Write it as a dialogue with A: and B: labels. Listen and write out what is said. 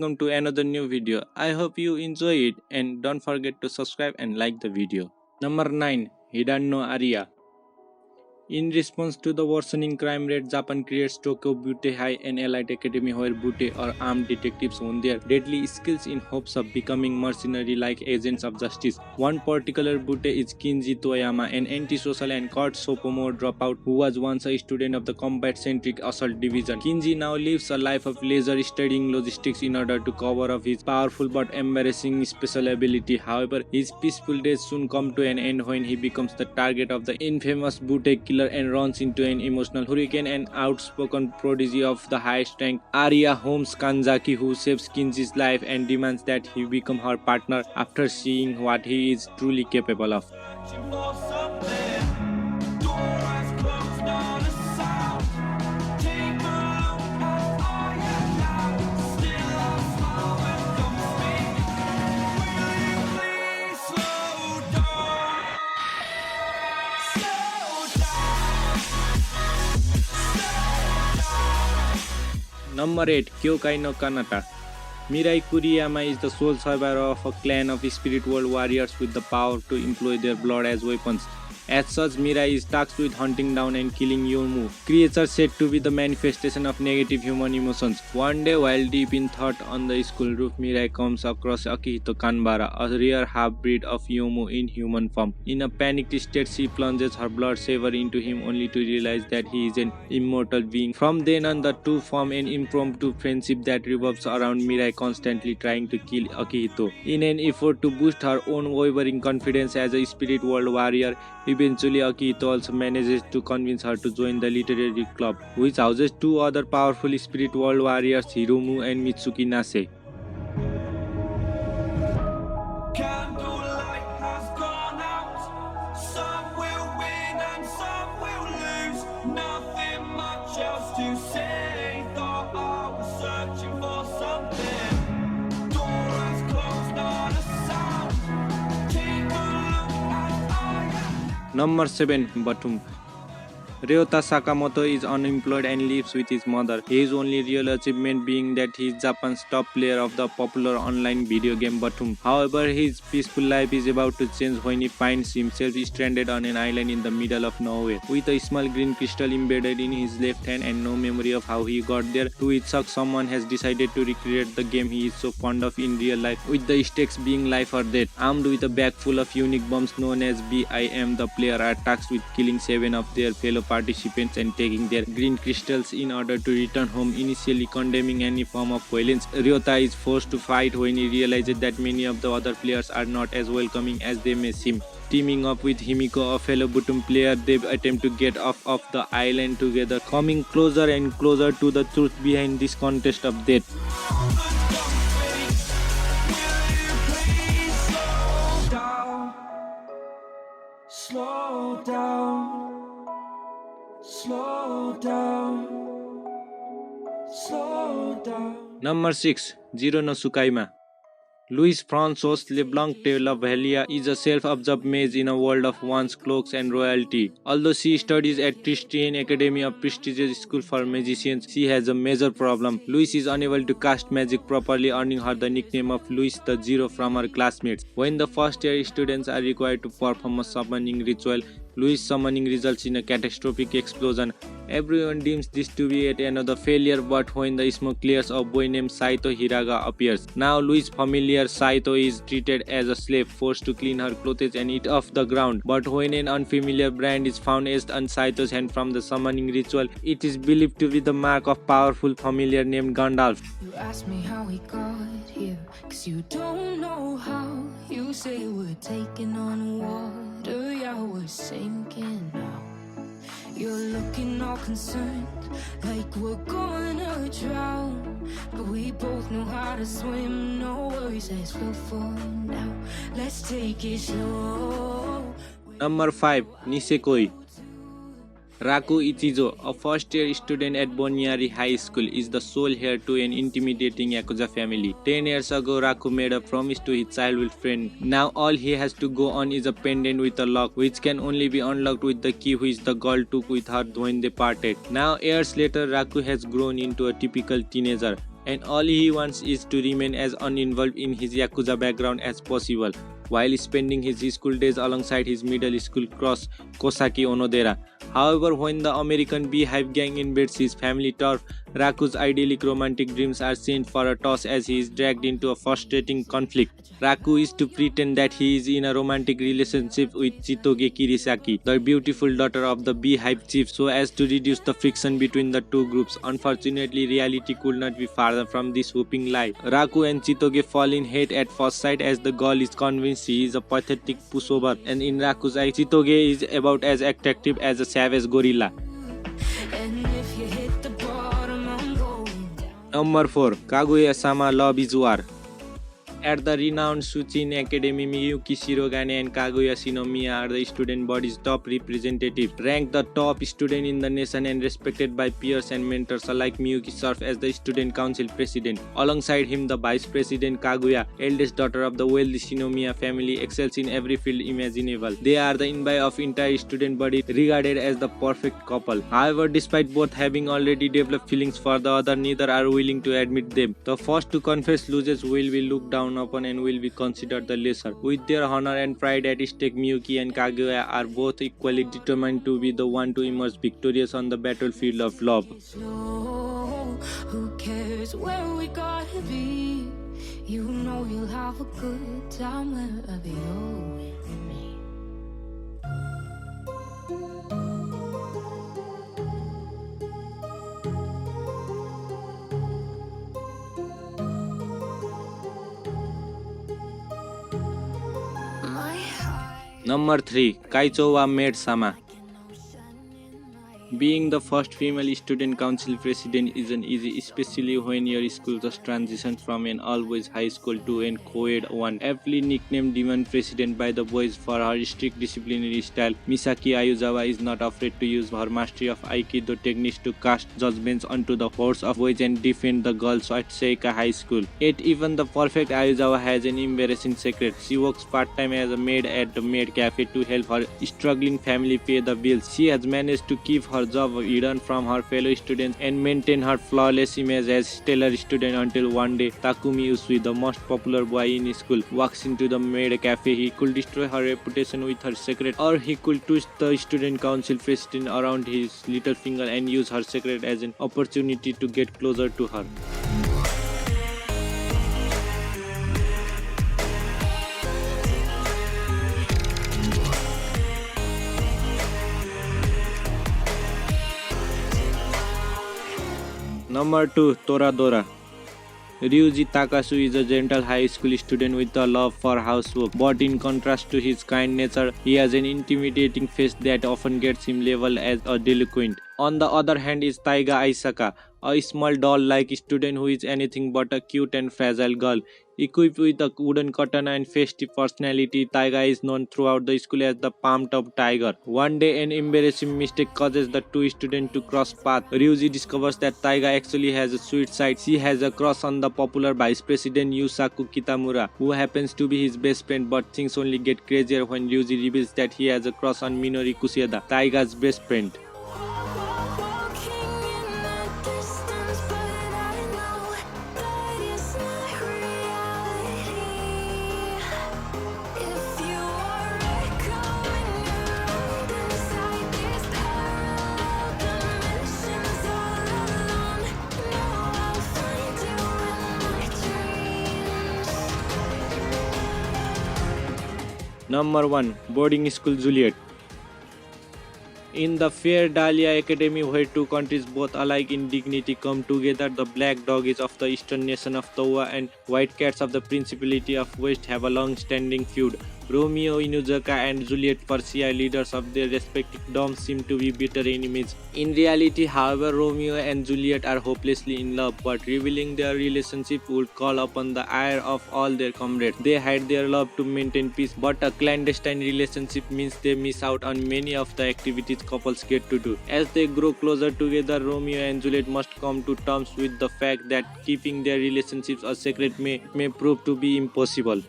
A: welcome to another new video. I hope you enjoy it and don't forget to subscribe and like the video. Number 9. Hidano Aria. In response to the worsening crime rate, Japan creates Tokyo Butte High, an elite academy where Butte or armed detectives hone their deadly skills in hopes of becoming mercenary-like agents of justice. One particular Butte is Kinji Toyama, an antisocial and caught sophomore dropout who was once a student of the combat-centric assault division. Kinji now lives a life of leisure, studying logistics in order to cover up his powerful but embarrassing special ability. However, his peaceful days soon come to an end when he becomes the target of the infamous Butte killer and runs into an emotional hurricane and outspoken prodigy of the highest rank, Aria Holmes Kanzaki, who saves Kinji's life and demands that he become her partner after seeing what he is truly capable of. Number 8. Kyokai no Kanata. Mirai Kuriyama is the sole survivor of a clan of spirit world warriors with the power to employ their blood as weapons. As such, Mirai is tasked with hunting down and killing Yomu, creatures said to be the manifestation of negative human emotions. One day, while deep in thought on the school roof, Mirai comes across Akihito Kanbara, a rare half-breed of Yomu in human form. In a panicked state, she plunges her blood saber into him only to realize that he is an immortal being. From then on, the two form an impromptu friendship that revolves around Mirai constantly trying to kill Akihito. In an effort to boost her own wavering confidence as a spirit world warrior, eventually, Akihito also manages to convince her to join the literary club, which houses two other powerful spirit world warriors, Hiromu and Mitsuki Nase. Number 7. Batum. Ryota Sakamoto is unemployed and lives with his mother. His only real achievement being that he is Japan's top player of the popular online video game Batum. However, his peaceful life is about to change when he finds himself stranded on an island in the middle of nowhere, with a small green crystal embedded in his left hand and no memory of how he got there. To its shock, someone has decided to recreate the game he is so fond of in real life, with the stakes being life or death. Armed with a bag full of unique bombs known as BIM, the player are tasked with killing 7 of their fellow participants and taking their green crystals in order to return home, initially condemning any form of violence. Ryota is forced to fight when he realizes that many of the other players are not as welcoming as they may seem. Teaming up with Himiko, a fellow Butum player, they attempt to get off of the island together, coming closer and closer to the truth behind this contest of death. Slow down. Slow down. Slow down. Number 6. Jiro no Tsukaima. Louis Francois Leblanc de la Vallia is a self-absorbed mage in a world of wands, cloaks, and royalty. Although she studies at Tristian Academy, a prestigious school for magicians, she has a major problem. Louis is unable to cast magic properly, earning her the nickname of Louis the Zero from her classmates. When the first-year students are required to perform a summoning ritual, Louis' summoning results in a catastrophic explosion. Everyone deems this to be yet another failure, but when the smoke clears, a boy named Saito Hiraga appears. Now Louis' familiar Saito is treated as a slave, forced to clean her clothes and eat off the ground. But when an unfamiliar brand is found etched on Saito's hand from the summoning ritual, it is believed to be the mark of powerful familiar named Gandalf.
B: You ask me how we got here, 'cause you don't know how. You say we're taking on water, yeah, we're sinking now. You're looking all concerned, like we're gonna drown. But we both know how to swim, no worries, let's go for now. Let's take it slow.
A: Number 5. Nisekoi. Raku Ichizo, a first-year student at Bonyari High School, is the sole heir to an intimidating Yakuza family. 10 years ago, Raku made a promise to his childhood friend. Now all he has to go on is a pendant with a lock, which can only be unlocked with the key which the girl took with her when they parted. Now years later, Raku has grown into a typical teenager. and all he wants is to remain as uninvolved in his Yakuza background as possible, while spending his school days alongside his middle school crush Kosaki Onodera. However, when the American Beehive gang invades his family turf, Raku's idyllic romantic dreams are sent for a toss as he is dragged into a frustrating conflict. Raku is to pretend that he is in a romantic relationship with Chitoge Kirisaki, the beautiful daughter of the Beehive chief, so as to reduce the friction between the two groups. Unfortunately, reality could not be farther from this whooping lie. Raku and Chitoge fall in hate at first sight as the girl is convinced he is a pathetic pushover, and in Raku's eyes, Chitoge is about as attractive as a savage gorilla.
B: And if you hit the bottom, I'm going down.
A: Number 4. Kaguya-sama Love is War. At the renowned Shuchin Academy, Miyuki Shirogane and Kaguya Shinomiya are the student body's top representatives. Ranked the top student in the nation and respected by peers and mentors alike, Miyuki serves as the student council president. Alongside him, the vice president Kaguya, eldest daughter of the wealthy Shinomiya family, excels in every field imaginable. They are the envy of entire student body, regarded as the perfect couple. However, despite both having already developed feelings for the other, neither are willing to admit them. The first to confess losers will be looked down upon and will be considered the lesser. With their honor and pride at stake, Miyuki and Kaguya are both equally determined to be the one to emerge victorious on the battlefield of love.
B: Slow, who cares where we gotta be? You know you'll have a good time wherever you're with me.
A: Number 3. Kaicho wa Maid-sama. Being the first female student council president isn't easy, especially when your school just transitioned from an all-boys high school to an co-ed one. Aptly nicknamed Demon President by the boys for her strict disciplinary style, Misaki Ayuzawa is not afraid to use her mastery of Aikido techniques to cast judgments onto the hordes of boys and defend the girls at Seika High School. Yet even the perfect Ayuzawa has an embarrassing secret. She works part-time as a maid at the maid cafe to help her struggling family pay the bills. She has managed to keep her job hidden from her fellow students and maintain her flawless image as stellar student until one day Takumi Usui, the most popular boy in school, walks into the maid cafe. He could destroy her reputation with her secret, or he could twist the student council president around his little finger and use her secret as an opportunity to get closer to her. Number 2. Toradora. Ryuji Takasu is a gentle high school student with a love for housework, but in contrast to his kind nature, he has an intimidating face that often gets him labeled as a delinquent. On the other hand is Taiga Aisaka, a small doll-like student who is anything but a cute and fragile girl. Equipped with a wooden katana and festive personality, Taiga is known throughout the school as the pumped-up tiger. One day, an embarrassing mistake causes the two students to cross paths. Ryuji discovers that Taiga actually has a sweet side. She has a crush on the popular vice president Yusaku Kitamura, who happens to be his best friend, but things only get crazier when Ryuji reveals that he has a crush on Minori Kusieda, Taiga's best friend. Number 1. Boarding School Juliet. In the fair Dahlia Academy, where two countries both alike in dignity come together, the black doggies of the eastern nation of Towa and white cats of the Principality of West have a long-standing feud. Romeo Inuzuka and Juliet Persia, leaders of their respective domes, seem to be bitter enemies. In reality, however, Romeo and Juliet are hopelessly in love, but revealing their relationship would call upon the ire of all their comrades. They hide their love to maintain peace, but a clandestine relationship means they miss out on many of the activities couples get to do. As they grow closer together, Romeo and Juliet must come to terms with the fact that keeping their relationships a secret may prove to be impossible.